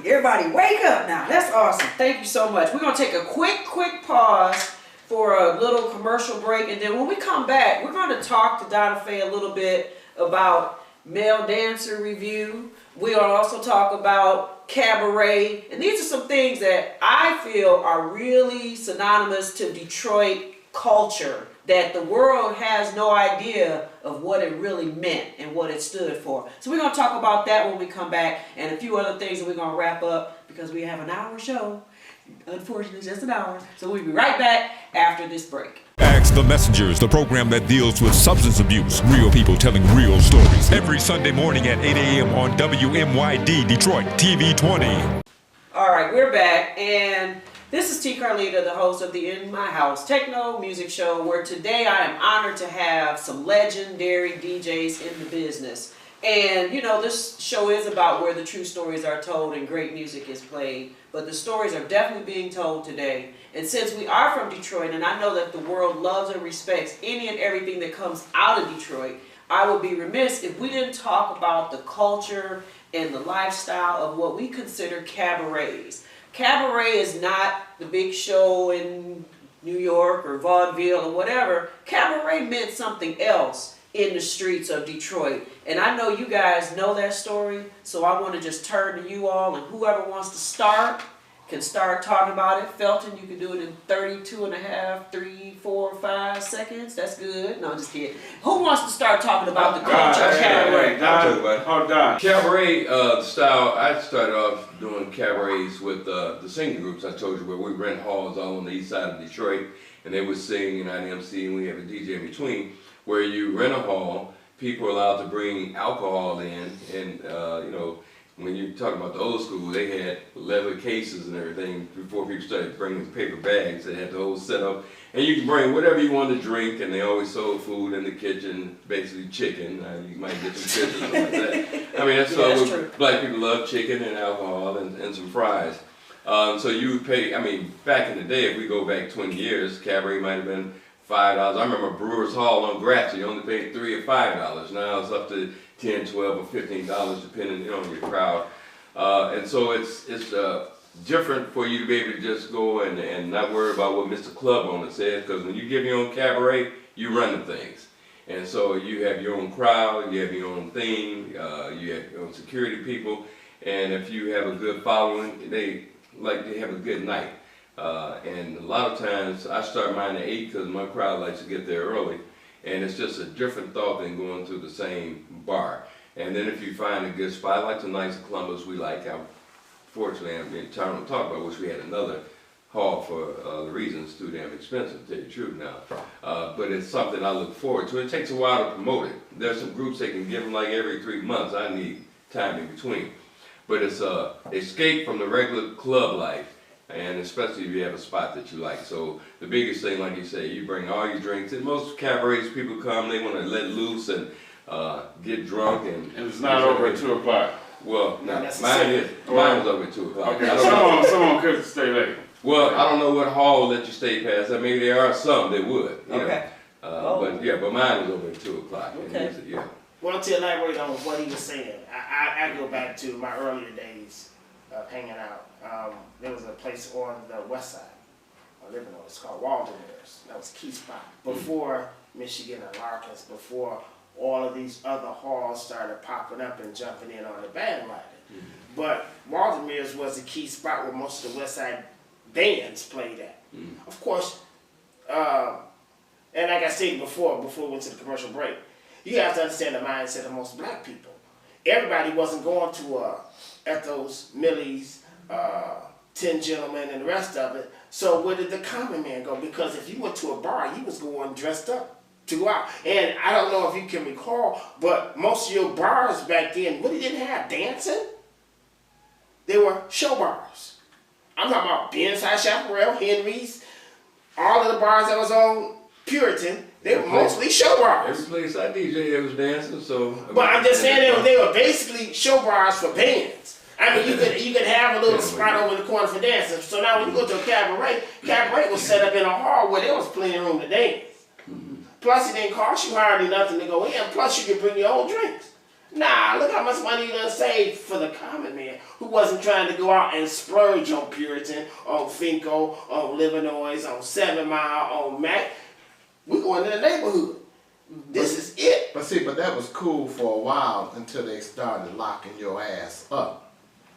everybody wake up now. That's awesome. Thank you so much. We're going to take a quick pause for a little commercial break. And then when we come back, we're going to talk to Donafay a little bit about male dancer review. We'll also talk about cabaret. And these are some things that I feel are really synonymous to Detroit culture, that the world has no idea of what it really meant and what it stood for. So we're going to talk about that when we come back, and a few other things that we're going to wrap up because we have an hour show. Unfortunately, just an hour. So we'll be right back after this break. Ask the Messengers, the program that deals with substance abuse. Real people telling real stories. Every Sunday morning at 8 a.m. on WMYD Detroit TV 20. All right, we're back, and this is T. Carlita, the host of the In My House Techno music show, where today I am honored to have some legendary DJs in the business. And, you know, this show is about where the true stories are told and great music is played. But the stories are definitely being told today. And since we are from Detroit, and I know that the world loves and respects any and everything that comes out of Detroit, I would be remiss if we didn't talk about the culture and the lifestyle of what we consider cabarets. Cabaret is not the big show in New York or vaudeville or whatever. Cabaret meant something else in the streets of Detroit. And I know you guys know that story, so I want to just turn to you all, and whoever wants to start can start talking about it. Felton, you can do it in 32 and a half, 3, 4, 5 seconds. That's good. No, I'm just kidding. Who wants to start talking about the culture of cabaret? Don. Cabaret style, I started off doing cabarets with the singing groups I told you, where we rent halls all on the east side of Detroit, and they would sing and I'd MC, and we have a DJ in between, where you rent a hall, people are allowed to bring alcohol in, and you know, when you talk about the old school, they had leather cases and everything before people started bringing paper bags. They had the whole setup, and you can bring whatever you want to drink, and they always sold food in the kitchen, basically chicken. You might get some fish or something like that. I mean, that's true. Black people love chicken and alcohol and some fries. So you would pay, I mean, back in the day, if we go back 20 years, cabaret might have been $5. I remember Brewers Hall on Grafton, you only paid $3 or $5. Now it's up to $10, $12, or $15, depending on your crowd. And so it's different for you to be able to just go and not worry about what Mr. Club Owner says, because when you give your own cabaret, you run the things. And so you have your own crowd, you have your own theme, you have your own security people, and if you have a good following, they have a good night. And a lot of times I start mine at 8 because my crowd likes to get there early, and it's just a different thought than going to the same bar. And then if you find a good spot, like the Knights of Columbus, we like. Fortunately, I mean, Tyrone talked about, wish we had another hall for the reasons it's too damn expensive, to tell you the truth now. But it's something I look forward to. It takes a while to promote it. There's some groups that can give them like every 3 months. I need time in between. But it's a escape from the regular club life, and especially if you have a spot that you like. So the biggest thing, like you say, you bring all your drinks. And most cabarets, people come, they want to let loose and get drunk. And it's not over at 2 o'clock. Well, no, mine is over at 2 o'clock. Okay, someone could stay late. Well, I don't know what hall will let you stay past that. Maybe there are some that would. Okay. But mine was over at 2 o'clock. Okay. Yeah. Well, to elaborate on what he was saying, I go back to my earlier days of hanging out. There was a place on the west side I live in. It's called Walden's. That was a key spot. Before Michigan and Larkins, before all of these other halls started popping up and jumping in on the bandwagon. But Walden's was a key spot where most of the west side bands played at. Of course, and like I said before we went to the commercial break, you have to understand the mindset of most black people. everybody wasn't going to Ethos, Millie's, 10 Gentlemen, and the rest of it. So where did the common man go? Because if you went to a bar, you was going dressed up to go out. And I don't know if you can recall, but most of your bars back then, what, they didn't have dancing? They were show bars. I'm talking about Inside Chaparral, Henry's, all of the bars that was on Puritan, they were mostly show bars. Every place I DJ, they was dancing, so. But I'm just saying they were basically show bars for bands. I mean, you could have a little spot over in the corner for dancing. So now when you go to a cabaret was set up in a hall where there was plenty of room to dance. Plus it didn't cost you hardly nothing to go in. Plus you could bring your own drinks. Nah, look how much money you done saved for the common man who wasn't trying to go out and splurge on Puritan, on Finco, on Livernois, on 7 Mile, on Mac. We going to the neighborhood. This is it. But that was cool for a while until they started locking your ass up.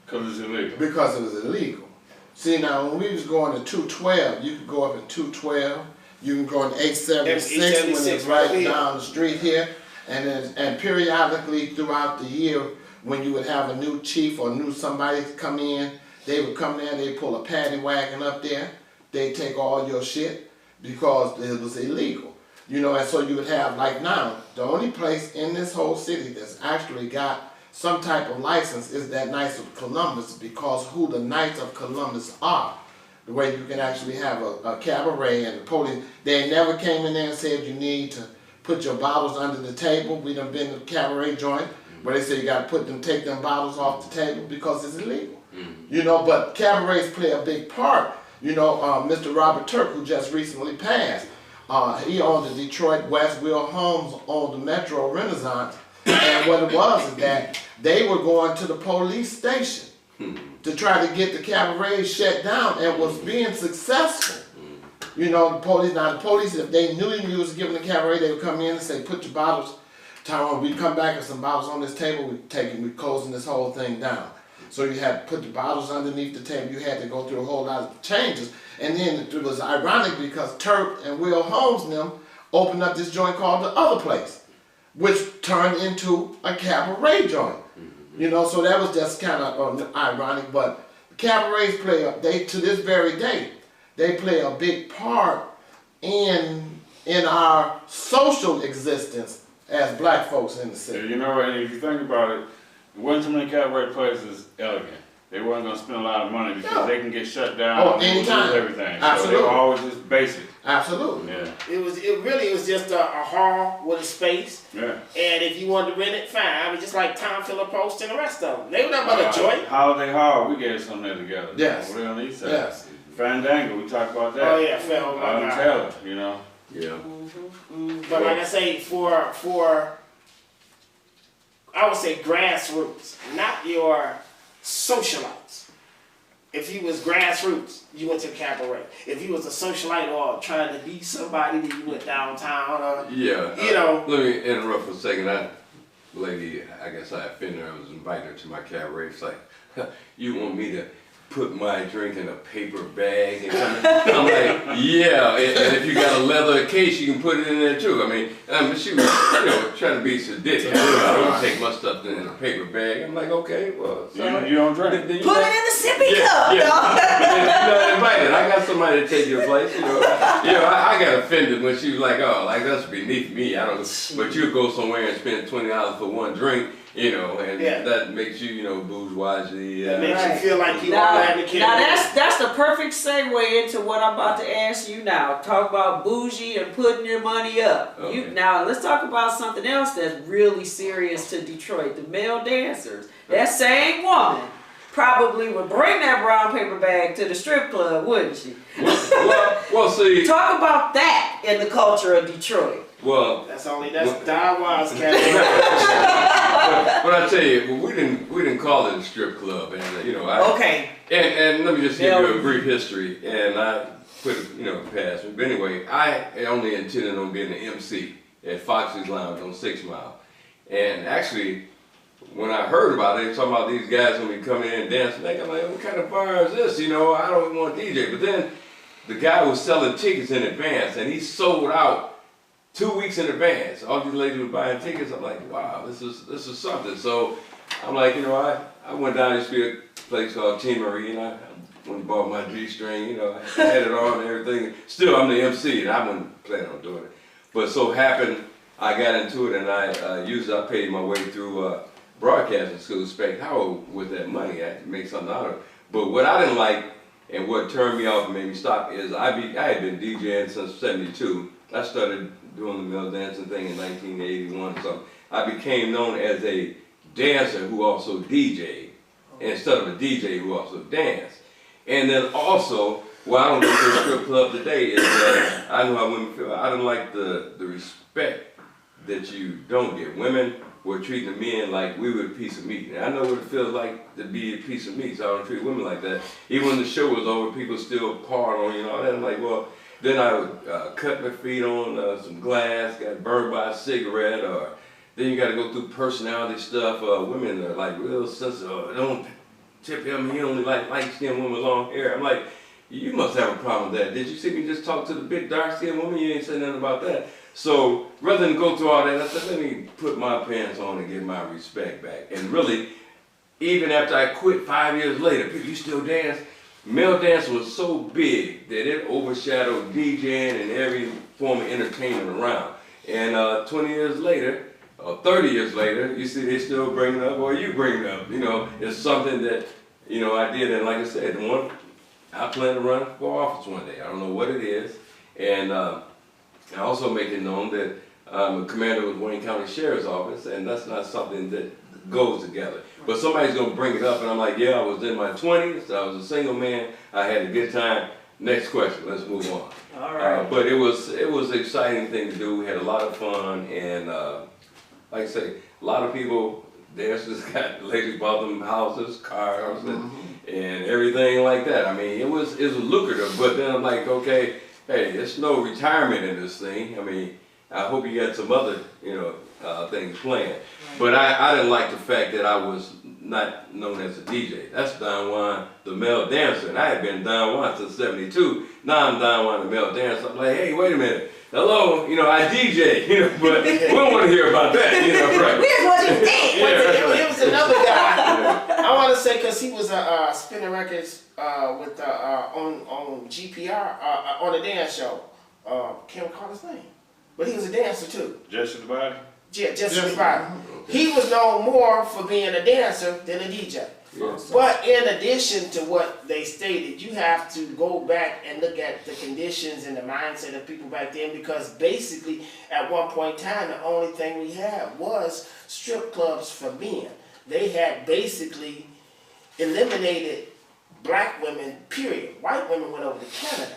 Because it's illegal. Because it was illegal. See, now when we was going to 212, you could go up in 212. You can go in 876 when it's right down the street here. And periodically throughout the year, when you would have a new chief or new somebody come in, they would come there, they'd pull a paddy wagon up there, they'd take all your shit because it was illegal. You know, and so you would have, like now, the only place in this whole city that's actually got some type of license is that Knights of Columbus, because who the Knights of Columbus are. The way you can actually have a cabaret and the police, they never came in there and said you need to put your bottles under the table. We done been to a cabaret joint where they say you got to take them bottles off the table because it's illegal. You know, but cabarets play a big part. You know, Mr. Robert Turk, who just recently passed, he owned the Detroit West. Will Holmes owned the Metro Renaissance. And what it was is that they were going to the police station to try to get the cabaret shut down and was being successful. You know, the police, if they knew you was giving the cabaret, they would come in and say, put your bottles, Tyrone, we come back with some bottles on this table, we're closing this whole thing down. So you had to put the bottles underneath the table, you had to go through a whole lot of changes. And then it was ironic because Turk and Will Holmes and them opened up this joint called The Other Place, which turned into a cabaret joint. You know, so that was just kind of ironic, but cabarets to this very day, they play a big part in our social existence as black folks in the city. Yeah, you know, and if you think about it, there wasn't too many cabaret places elegant. They wasn't going to spend a lot of money because they can get shut down anytime. And everything. Absolutely. So they were always just basic. Absolutely. Yeah. It really was just a hall with a space. Yeah. And if you wanted to rent it, fine. I mean, just like Tom Phillip Post and the rest of them. They were nothing but a joint. Holiday Hall, we gave something there together. Yes. We're on the east side. Yes. Fandango, we talked about that. Oh yeah, Felton. Taylor, you know. Yeah. But like I say, for I would say grassroots, not your socialites. If you was grassroots, you went to cabaret. If you was a socialite or trying to be somebody, then you went downtown. Or, Yeah. You know. Let me interrupt for a second. Lady, I guess I offended her. I was inviting her to my cabaret. It's like, you want me to put my drink in a paper bag? And I'm like, yeah. And if you got a leather case, you can put it in there too. I mean, she was, trying to be sadistic. I don't take my stuff in a paper bag. I'm like, okay, well, you don't drink. Put it in the sippy cup. Yeah. You're not invited. I got somebody to take your place. I got offended when she was like, oh, like that's beneath me. I don't. But you go somewhere and spend $20 for one drink. And that makes you, bourgeoisie. That makes you feel like you now, are at the kid. Now that's the perfect segue into what I'm about to ask you now. Talk about bougie and putting your money up. Okay. Now let's talk about something else that's really serious to Detroit. The male dancers. That same woman probably would bring that brown paper bag to the strip club, wouldn't she? Well, see. Talk about that in the culture of Detroit. Well, that's Don Wild's cabaret. But I tell you, we didn't call it a strip club, and okay. And let me just give you a brief history, and I put it past me. But anyway, I only intended on being an MC at Foxy's Lounge on 6 Mile, and actually, when I heard about it, talking about these guys when we come in and dance, I'm like, what kind of bar is this? I don't even want to DJ. But then the guy was selling tickets in advance, and he sold out 2 weeks in advance. All these ladies were buying tickets. I'm like, wow, this is something. So I'm like, I went down to see a place called Team Marie, and I went and bought my G-string, I had it on and everything. Still, I'm the MC, and I wasn't planning on doing it. But so happened, I got into it, and I paid my way through broadcasting school. Spec how with that money, I had to make something out of it. But what I didn't like, and what turned me off and made me stop, is I had been DJing since '72. I started doing the male dancing thing in 1981 or something. I became known as a dancer who also DJed, instead of a DJ who also danced. And then also, what I don't go to a strip club today is that I know how women feel. I don't like the respect that you don't get. Women were treating the men like we were a piece of meat. And I know what it feels like to be a piece of meat, so I don't treat women like that. Even when the show was over, people still pawed on you and all that. I'm like, well, then I would cut my feet on some glass, got burned by a cigarette, or then you got to go through personality stuff. Women are like real sensitive. Don't tip him, he only like light-skinned women with long hair. I'm like, you must have a problem with that. Did you see me just talk to the big dark-skinned woman? You ain't say nothing about that. So rather than go through all that, I said, let me put my pants on and get my respect back. And really, even after I quit 5 years later, people, you still dance? Male dance was so big that it overshadowed DJing and every form of entertainment around. And 20 years later, or 30 years later, you see they still bring it up, or you bring it up. It's something that, I did. And like I said, I plan to run for office one day. I don't know what it is. And I also make it known that I'm a commander with Wayne County Sheriff's Office, and that's not something that goes together. But somebody's going to bring it up, and I'm like, yeah, I was in my 20s, I was a single man, I had a good time. Next question, let's move on. All right. But it was an exciting thing to do. We had a lot of fun, and like I say, a lot of people, dancers got ladies bought them houses, cars, and everything like that. I mean, it was lucrative, but then I'm like, okay, hey, there's no retirement in this thing. I mean, I hope you got some other, things planned. But I didn't like the fact that I was not known as a DJ. That's Don Juan, the male dancer. And I had been Don Juan since '72. Now I'm Don Juan, the male dancer. I'm like, hey, wait a minute. Hello, I DJ, but we don't want to hear about that, right? Here's what he did. It was another guy. I want to say, because he was spinning records with on GPR on a dance show. Can't recall his name, but he was a dancer too. Jesse the Body? Yeah, Jesse the Body. He was known more for being a dancer than a DJ. Yes. But in addition to what they stated, you have to go back and look at the conditions and the mindset of people back then, because basically at one point in time the only thing we had was strip clubs for men. They had basically eliminated black women, period. White women went over to Canada.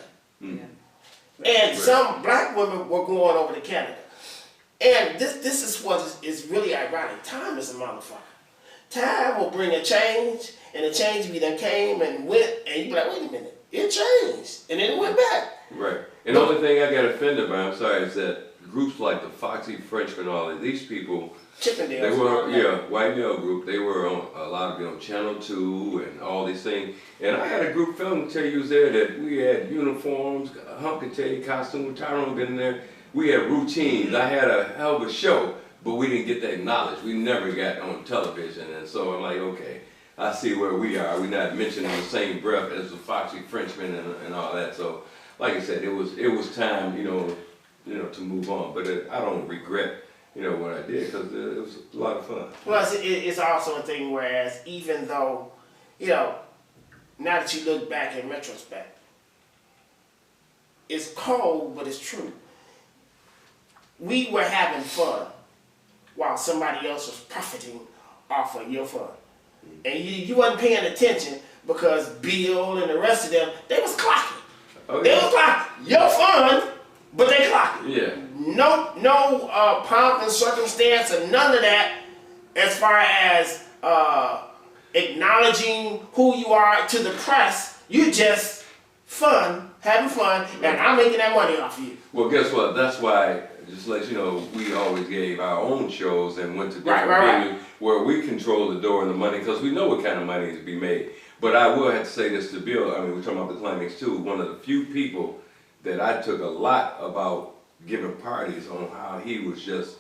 And some black women were going over to Canada. And this is what is really ironic. Time is a motherfucker. Time will bring a change, and the change we done came and went, and you be like, wait a minute, it changed, and then it went back. Right. And the only thing I got offended by, I'm sorry, is that groups like the Foxy Frenchmen, all of these people, they were, white male group, they were on, a lot of them on Channel 2 and all these things. And I had a group, Felton tell you was there, that we had uniforms, Hump could tell you, costume, Tyrone been there. We had routines. I had a hell of a show, but we didn't get that knowledge. We never got on television. And so I'm like, okay, I see where we are. We're not mentioned in the same breath as the Foxy Frenchmen and all that. So, like I said, it was time, to move on. But I don't regret, what I did, because it was a lot of fun. Well, it's also a thing whereas even though, now that you look back in retrospect, it's cold, but it's true. We were having fun while somebody else was profiting off of your fun. And you wasn't paying attention because Bill and the rest of them, they was clocking. Oh, yeah. They was clocking your fun, but they clocking. Yeah. No pomp and circumstance or none of that as far as acknowledging who you are to the press. You just fun, having fun, and I'm making that money off of you. Well, guess what? That's why, just to let you know, we always gave our own shows and went to different venues where we control the door and the money, because we know what kind of money is to be made. But I will have to say this to Bill. I mean, we're talking about the climax too. One of the few people that I took a lot about giving parties on how he was just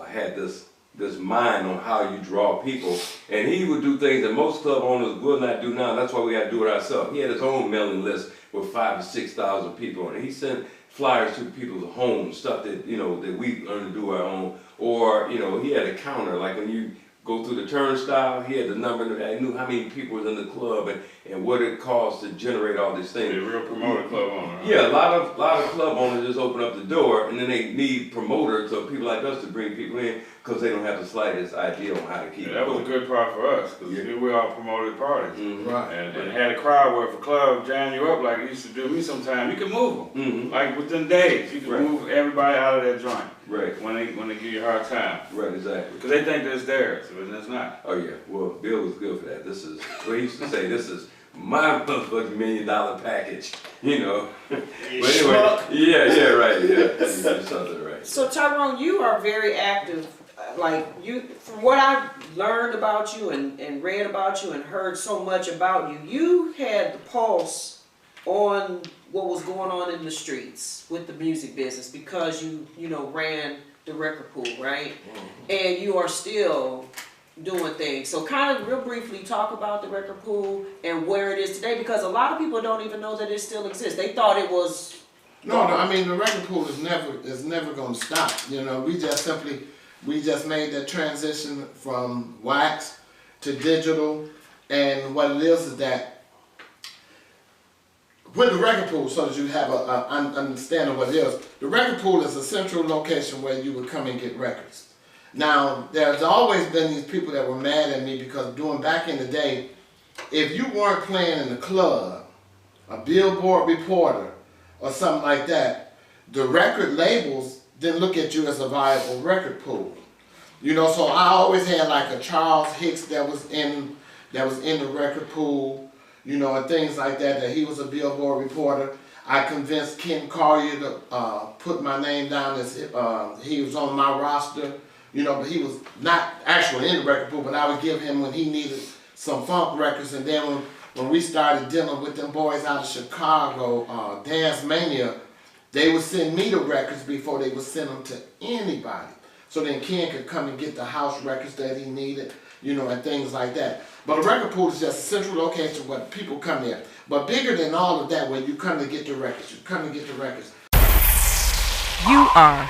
had this mind on how you draw people, and he would do things that most club owners will not do now. That's why we got to do it ourselves. He had his own mailing list with 5,000 to 6,000 people on it. He sent flyers to people's homes, stuff that that we learned to do our own. Or he had a counter, like when you go through the turnstile, he had the number, and I knew how many people was in the club and what it cost to generate all these things. A real promoter club owner. Huh? Yeah, a lot of club owners just open up the door, and then they need promoters, so people like us to bring people in, because they don't have the slightest idea on how to keep it that was going. a good part for us, because we all promoted parties. Mm-hmm. Right. And had a crowd where if a club jam you up like it used to do me sometimes, you could move them. Mm-hmm. Like within days, you could move everybody out of that joint. Right. When they give you a hard time. Right, exactly. Because they think that's theirs, but it's not. Oh yeah, well, Bill was good for that. This is what he used to say. This is my $1 million package, But anyway, yeah, right, yeah. Something right. So Tyrone, you are very active. From what I've learned about you and read about you and heard so much about you, you had the pulse on what was going on in the streets with the music business, because you ran the record pool, right? Mm-hmm. And you are still doing things. So kind of real briefly talk about the record pool and where it is today, because a lot of people don't even know that it still exists. They thought it was No, I mean, the record pool is never going to stop. We just made that transition from wax to digital, and what it is that with the record pool, so that you have an understanding of what it is, the record pool is a central location where you would come and get records. Now, there's always been these people that were mad at me because back in the day, if you weren't playing in the club, a Billboard reporter, or something like that, the record labels didn't look at you as a viable record pool. So I always had like a Charles Hicks that was in the record pool, and things like that he was a Billboard reporter. I convinced Ken Collier to put my name down as he was on my roster, but he was not actually in the record pool, but I would give him when he needed some funk records. And then when we started dealing with them boys out of Chicago, Dance Mania, they would send me the records before they would send them to anybody. So then Ken could come and get the house records that he needed, and things like that. But a record pool is just a central location where people come there. But bigger than all of that, when you come to get the records, You are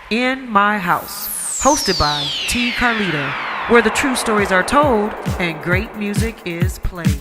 In My House, hosted by T. Carlita, where the true stories are told and great music is played.